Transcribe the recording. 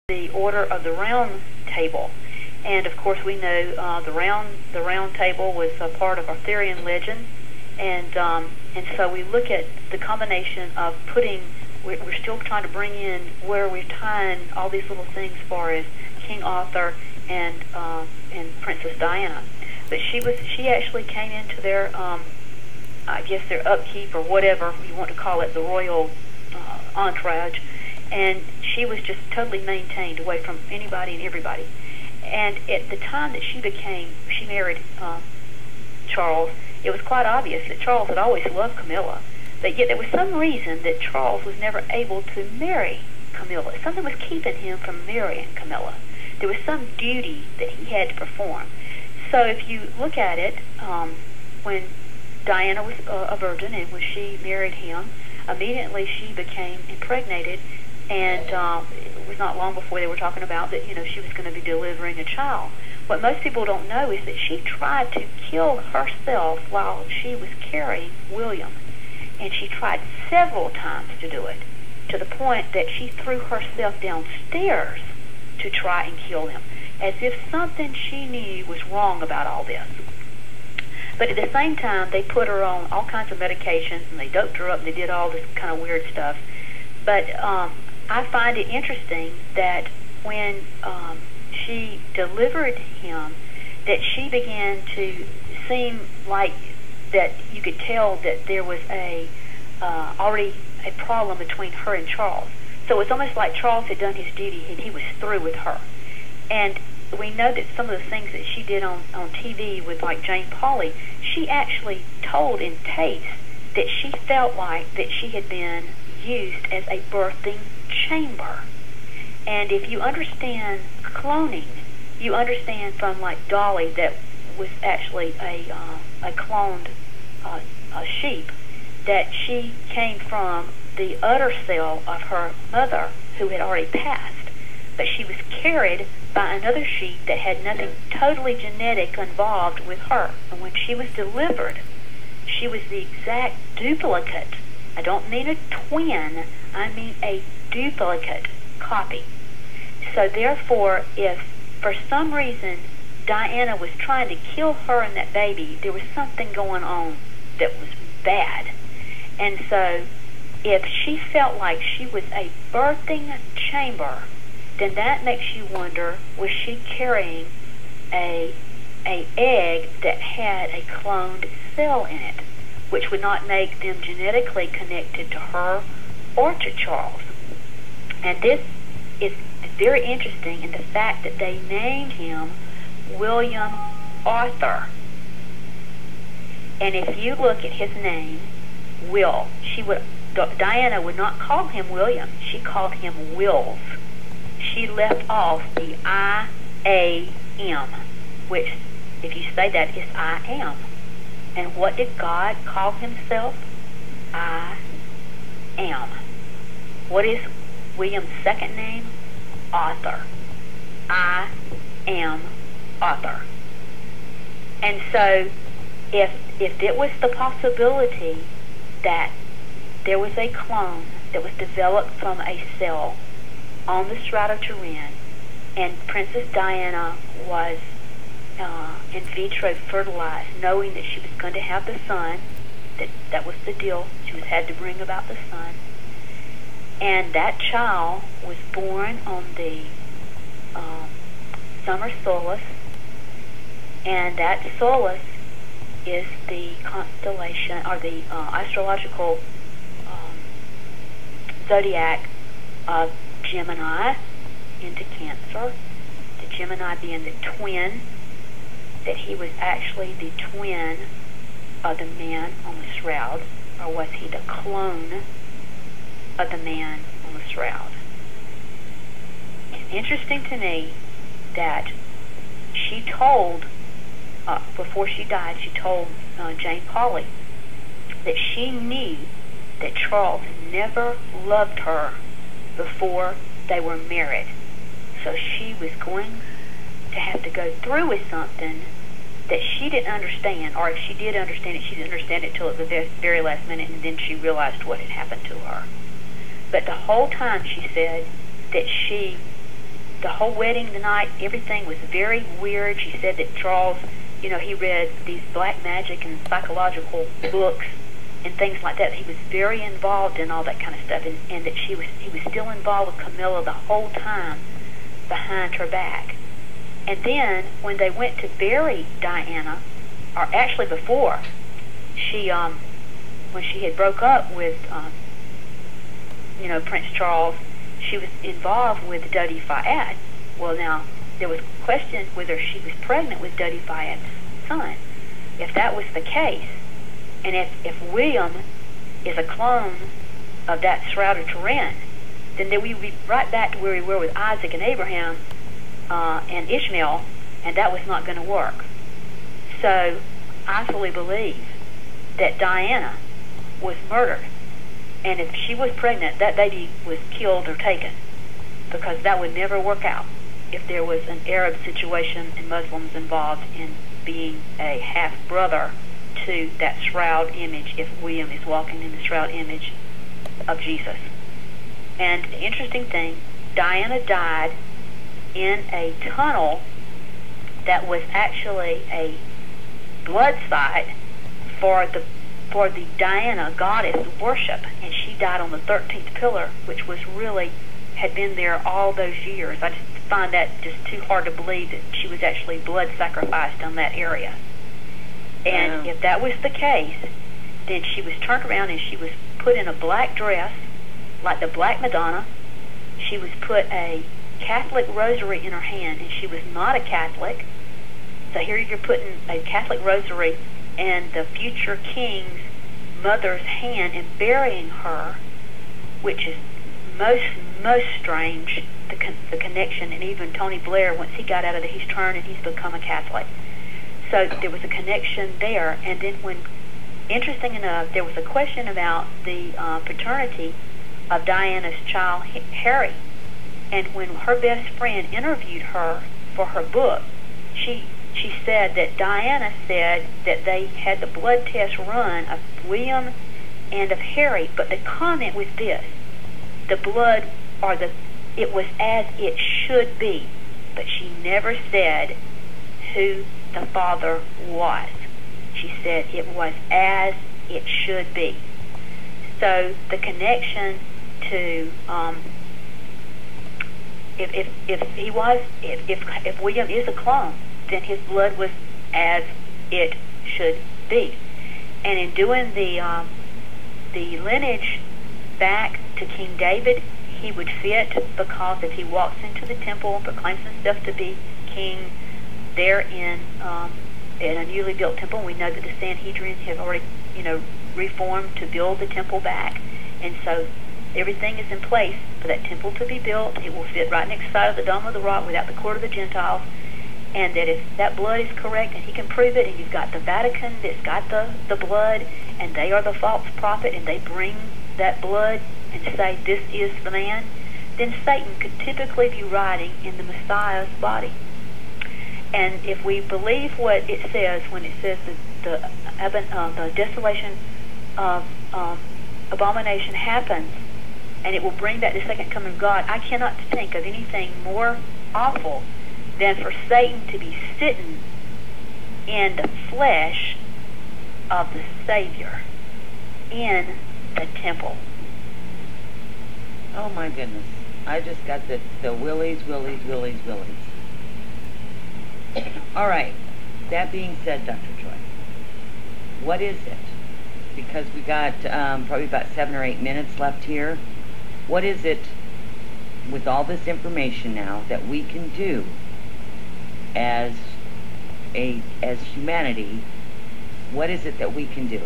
the Order of the Round Table. And of course we know the round table was a part of Arthurian legend, and so we look at the combination of we're still trying to bring in where we're tying all these little things as far as King Arthur and Princess Diana. But she actually came into their I guess their upkeep or whatever you want to call it, the royal entourage, and she was just totally maintained away from anybody and everybody. And at the time that she married Charles, it was quite obvious that Charles had always loved Camilla, but yet there was some reason that Charles was never able to marry Camilla. Something was keeping him from marrying Camilla. There was some duty that he had to perform. So if you look at it, when Diana was a virgin, and when she married him, immediately she became impregnated, and it was not long before they were talking about that, she was going to be delivering a child. What most people don't know is that she tried to kill herself while she was carrying William, and she tried several times to do it, to the point that she threw herself downstairs to try and kill him, as if something she knew was wrong about all this. But at the same time, they put her on all kinds of medications, and they doped her up, and they did all this kind of weird stuff. But I find it interesting that when she delivered him, that she began to seem like that you could tell that there was already a problem between her and Charles. So it was almost like Charles had done his duty, and he was through with her. And we know that some of the things that she did on TV with like Jane Pauley, she actually told in tapes that she felt like that she had been used as a birthing chamber. And if you understand cloning, you understand from like Dolly that was actually a cloned sheep, that she came from the udder cell of her mother who had already passed. But she was carried by another sheep that had nothing totally genetic involved with her. And when she was delivered, she was the exact duplicate. I don't mean a twin, I mean a duplicate copy. So therefore, if for some reason Diana was trying to kill her and that baby, there was something going on that was bad. And so if she felt like she was a birthing chamber, then that makes you wonder, was she carrying a egg that had a cloned cell in it, which would not make them genetically connected to her or to Charles? And this is very interesting in the fact that they named him William Arthur. And if you look at his name, Diana would not call him William, she called him Wills. She left off the I-A-M, which, if you say that, is I am. And what did God call himself? I am. What is William's second name? Arthur. I am Arthur. And so, if it was the possibility that there was a clone that was developed from a cell on the Shroud of Turin, and Princess Diana was in vitro fertilized, knowing that she was going to have the son, that was the deal, she had to bring about the son, and that child was born on the summer solstice, and that solstice is the constellation, or the astrological zodiac of Gemini into Cancer, the Gemini being the twin, that he was actually the twin of the man on the shroud, or was he the clone of the man on the shroud? It's interesting to me that she told, before she died, she told Jane Pauley that she knew that Charles never loved her before they were married. So she was going to have to go through with something that she didn't understand, or if she did understand it, she didn't understand it till the very last minute, and then she realized what had happened to her. But the whole time she said that she the whole wedding night, everything was very weird. She said that Charles, he read these black magic and psychological books and things like that. He was very involved in all that kind of stuff, and that he was still involved with Camilla the whole time behind her back. And then when they went to bury Diana, or actually before, when she had broke up with Prince Charles, she was involved with Dodi Fayed. Well, now there was a question whether she was pregnant with Dodi Fayed's son. If that was the case, and if William is a clone of that Shroud of Turin, then we'd be right back to where we were with Isaac and Abraham and Ishmael, and that was not going to work. So I fully believe that Diana was murdered, and if she was pregnant, that baby was killed or taken, because that would never work out if there was an Arab situation and Muslims involved in being a half-brother to that shroud image, if William is walking in the shroud image of Jesus. And the interesting thing, Diana died in a tunnel that was actually a blood site for the Diana goddess worship, and she died on the 13th pillar, which had been there all those years. I just find that just too hard to believe that she was actually blood sacrificed on that area. And if that was the case, then she was turned around and she was put in a black dress, like the Black Madonna. She was put a Catholic rosary in her hand, and she was not a Catholic. So here you're putting a Catholic rosary in the future king's mother's hand and burying her, which is most strange, the connection. And even Tony Blair, once he got out of he's turned and he's become a Catholic. So there was a connection there. And then interesting enough, there was a question about the paternity of Diana's child, Harry. And when her best friend interviewed her for her book, she said that Diana said that they had the blood test run of William and of Harry, but the comment was this: the blood, it was as it should be, but she never said who the father was. She said it was as it should be. So the connection to if William is a clone, then his blood was as it should be. And in doing the lineage back to King David, he would fit, because if he walks into the temple and proclaims himself to be king there in a newly built temple, we know that the Sanhedrin have already reformed to build the temple back, and so everything is in place for that temple to be built. It will fit right next side of the Dome of the Rock without the court of the Gentiles. And that if that blood is correct, and he can prove it, and you've got the Vatican that's got the blood, and they are the false prophet, and they bring that blood and say this is the man, then Satan could typically be riding in the Messiah's body. And if we believe what it says when it says that the desolation of abomination happens, and it will bring back the second coming of God, I cannot think of anything more awful than for Satan to be sitting in the flesh of the Savior in the temple. Oh my goodness. I just got the willies. All right. That being said, Dr. Joy, what is it? Because we got probably about 7 or 8 minutes left here. What is it, with all this information now, that we can do as humanity? What is it that we can do?